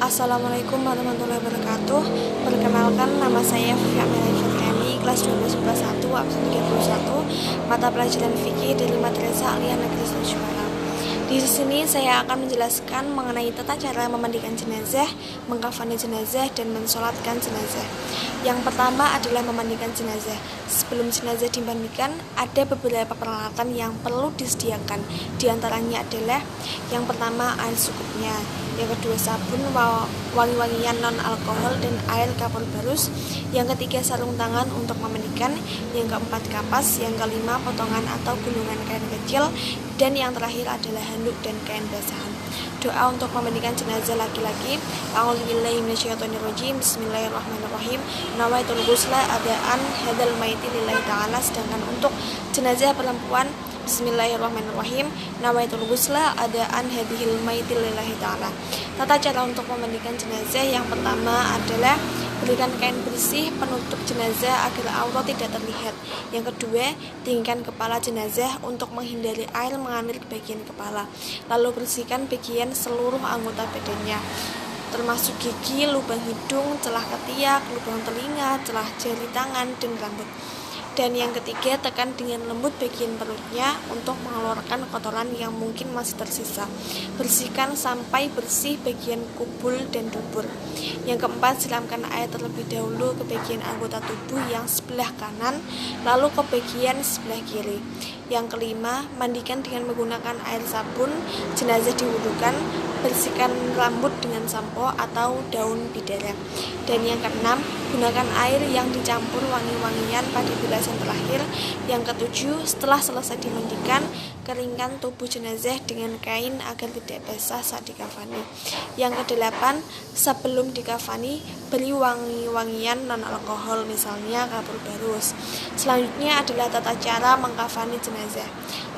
Assalamualaikum warahmatullahi wabarakatuh. Perkenalkan, nama saya Fifi Amelia Fitriani, kelas 12 1 absen 31, mata pelajaran fikih dari Madrasah Aliyah Negeri Setujuara. Di sini saya akan menjelaskan mengenai tata cara memandikan jenazah, mengkafani jenazah, dan mensolatkan jenazah. Yang pertama adalah memandikan jenazah. Sebelum jenazah dimandikan, ada beberapa peralatan yang perlu disediakan. Di antaranya adalah yang pertama air secukupnya, yang kedua sabun, wangi-wangian non-alkohol, dan air kapur barus. Yang ketiga sarung tangan untuk memandikan. Yang keempat kapas. Yang kelima potongan atau gunungan kain kecil. Dan yang terakhir adalah handuk dan kain basahan. Doa untuk memandikan jenazah laki-laki. A'udzubillahi minasyaitonirrajim. Bismillahirrahmanirrahim. Nawaitul ghusla adaan hadzal maiti lillahi ta'ala. Sedangkan untuk jenazah perempuan, Bismillahirrahmanirrahim. Nawaitul ghusla adaan hadhil maiti lillahi ta'ala. Tata cara untuk memandikan jenazah yang pertama adalah berikan kain bersih penutup jenazah agar aurat tidak terlihat. Yang kedua, tinggikan kepala jenazah untuk menghindari air mengalir ke bagian kepala. Lalu bersihkan bagian seluruh anggota badannya, termasuk gigi, lubang hidung, celah ketiak, lubang telinga, celah jari tangan, dan rambut. Dan yang ketiga, tekan dengan lembut bagian perutnya untuk mengeluarkan kotoran yang mungkin masih tersisa. Bersihkan sampai bersih bagian kubul dan dubur. Yang keempat, siramkan air terlebih dahulu ke bagian anggota tubuh yang sebelah kanan, lalu ke bagian sebelah kiri. Yang kelima, mandikan dengan menggunakan air sabun. Jenazah diwudukan. Bersihkan rambut dengan sampo atau daun bidara. Dan yang keenam, gunakan air yang dicampur wangi-wangian pada bilasan terakhir. Yang ketujuh, setelah selesai dimandikan, keringkan tubuh jenazah dengan kain agar tidak basah saat dikafani. Yang kedelapan, sebelum dikafani, beri wangi-wangian non-alkohol, misalnya kapur barus. Selanjutnya adalah tata cara mengkafani jenazah.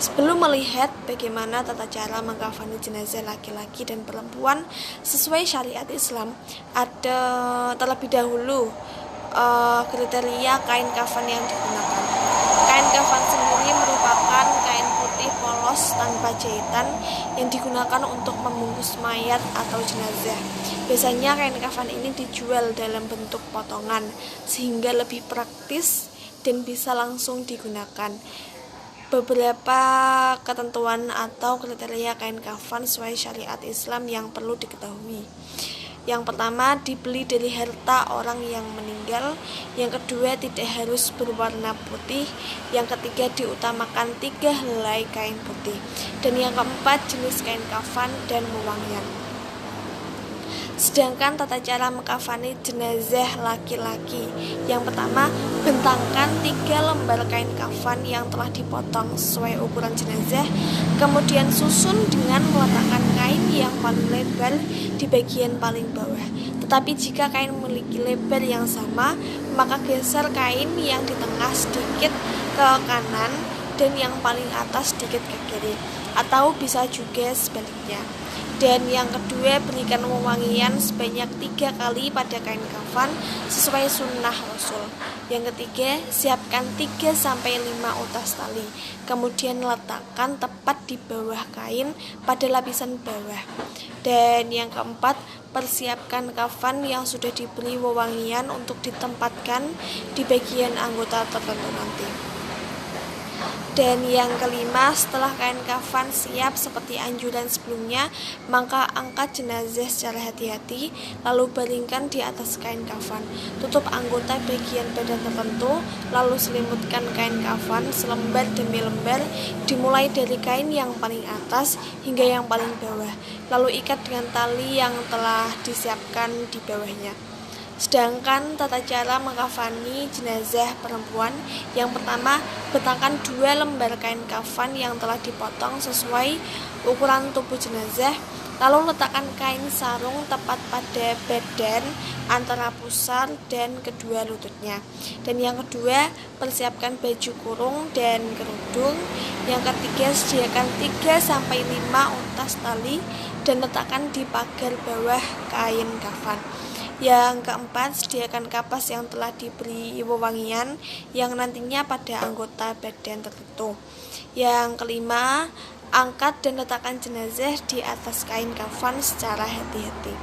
Sebelum melihat bagaimana tata cara mengkafani jenazah laki-laki dan perempuan sesuai syariat Islam, ada terlebih dahulu kriteria kain kafan yang digunakan. Kain kafan sendiri merupakan kain putih polos tanpa jahitan yang digunakan untuk membungkus mayat atau jenazah. Biasanya kain kafan ini dijual dalam bentuk potongan sehingga lebih praktis dan bisa langsung digunakan. Beberapa ketentuan atau kriteria kain kafan sesuai syariat Islam yang perlu diketahui. Yang pertama, dibeli dari harta orang yang meninggal. Yang kedua, tidak harus berwarna putih. Yang ketiga, diutamakan 3 helai kain putih. Dan yang keempat, jenis kain kafan dan wewangian. Sedangkan tata cara mengkafani jenazah laki-laki, yang pertama, bentangkan 3 lembar kain kafan yang telah dipotong sesuai ukuran jenazah. Kemudian susun dengan meletakkan kain yang paling lebar di bagian paling bawah. Tetapi jika kain memiliki lebar yang sama, maka geser kain yang di tengah sedikit ke kanan dan yang paling atas sedikit ke kiri, atau bisa juga sebaliknya. Dan yang kedua, berikan wewangian sebanyak 3 kali pada kain kafan sesuai sunnah Rasul. Yang ketiga, siapkan 3-5 utas tali. Kemudian letakkan tepat di bawah kain pada lapisan bawah. Dan yang keempat, persiapkan kafan yang sudah diberi wewangian untuk ditempatkan di bagian anggota tertentu nanti. Dan yang kelima, setelah kain kafan siap seperti anjuran sebelumnya, maka angkat jenazah secara hati-hati, lalu baringkan di atas kain kafan. Tutup anggota bagian badan tertentu, lalu selimutkan kain kafan selembar demi lembar, dimulai dari kain yang paling atas hingga yang paling bawah, lalu ikat dengan tali yang telah disiapkan di bawahnya. Sedangkan tata cara mengkafani jenazah perempuan, yang pertama, bentangkan 2 lembar kain kafan yang telah dipotong sesuai ukuran tubuh jenazah, lalu letakkan kain sarung tepat pada badan antara pusar dan kedua lututnya. Dan yang kedua, persiapkan baju kurung dan kerudung. Yang ketiga, sediakan 3-5 utas tali dan letakkan di pagar bawah kain kafan. Yang keempat, sediakan kapas yang telah diberi wewangian yang nantinya pada anggota badan tertentu. Yang kelima, Angkat dan letakkan jenazah di atas kain kafan secara hati-hati.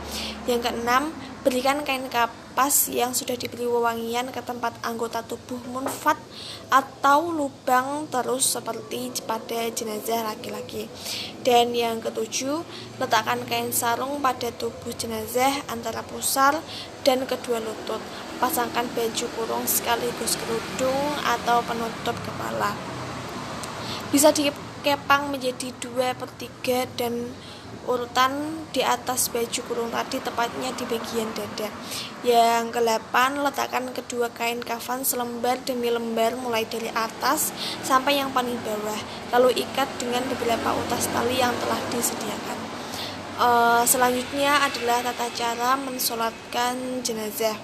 Yang keenam, berikan kain kapas yang sudah diberi wewangian ke tempat anggota tubuh munfat atau lubang terus seperti pada jenazah laki-laki. Dan yang ketujuh, letakkan kain sarung pada tubuh jenazah antara pusar dan kedua lutut. Pasangkan baju kurung sekaligus kerudung atau penutup kepala. Bisa dikepang menjadi 2/3 dan urutan di atas baju kurung tadi, tepatnya di bagian dada. Yang ke-8, letakkan kedua kain kafan selembar demi lembar mulai dari atas sampai yang paling bawah, lalu ikat dengan beberapa utas tali yang telah disediakan. Selanjutnya adalah tata cara mensolatkan jenazah.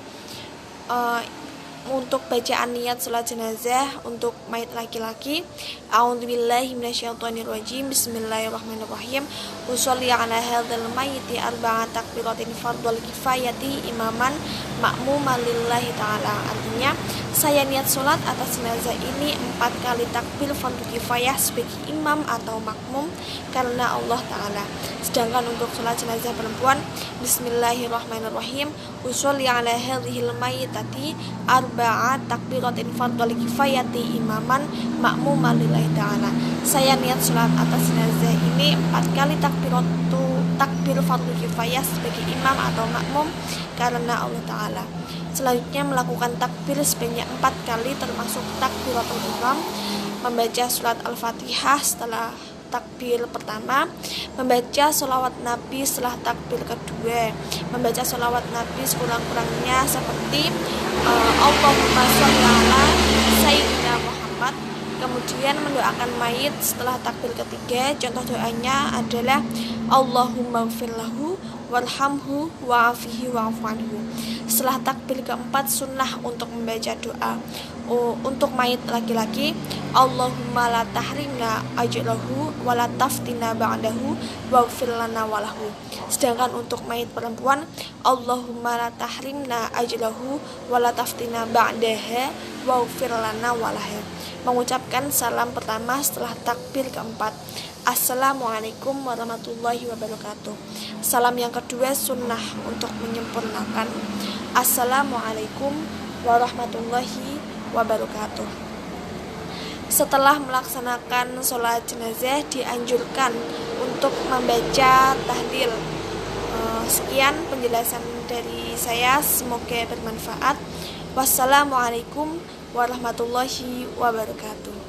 Untuk bacaan niat sholat jenazah untuk mayit laki-laki, a'udzubillahi minasyaitonirrajim, bismillahirrahmanirrahim, usolli ala hadzal mayyiti arba'a takbiratin fardhul kifayati imaman ma'muman lillahi ta'ala. Artinya, saya niat sholat atas jenazah ini 4 kali takbir fardhu kifayah sebagai imam atau makmum karena Allah Ta'ala. Sedangkan untuk sholat jenazah perempuan, bismillahirrahmanirrahim, usolli ala hadzal mayyitati arba'a takbiratin fardhul kifayati imaman ma'muman lillahi ta'ala. Saya niat sholat atas jenazah ini 4 kali takbir fardhu kifayah sebagai imam atau makmum karena Allah Ta'ala. Selanjutnya melakukan takbir sebanyak 4 kali termasuk takbiratul ihram, membaca surat Al-Fatihah setelah takbir pertama, membaca sholawat Nabi setelah takbir kedua, membaca sholawat Nabi sekurang-kurangnya seperti Allahumma sholli ala Sayyidina Muhammad. Kemudian mendoakan mayit setelah takbir ketiga. Contoh doanya adalah Allahumma gfirlahu warhamhu wa'afihi wa'afu anhu. Setelah takbir keempat, sunnah untuk membaca doa untuk mayit laki-laki, Allahumma la tahrimna ajrahu wa la taftina ba'dahu waghfir lana walahu. Sedangkan untuk mayit perempuan, Allahumma la tahrimna ajrahu wa la taftina ba'daha waghfir lana walaha. Mengucapkan salam pertama setelah takbir keempat, Assalamualaikum warahmatullahi wabarakatuh. Salam yang kedua sunnah untuk menyempurnakan, Assalamualaikum warahmatullahi wabarakatuh. Setelah melaksanakan sholat jenazah, dianjurkan untuk membaca tahlil. Sekian penjelasan dari saya, semoga bermanfaat. Wassalamualaikum warahmatullahi wabarakatuh.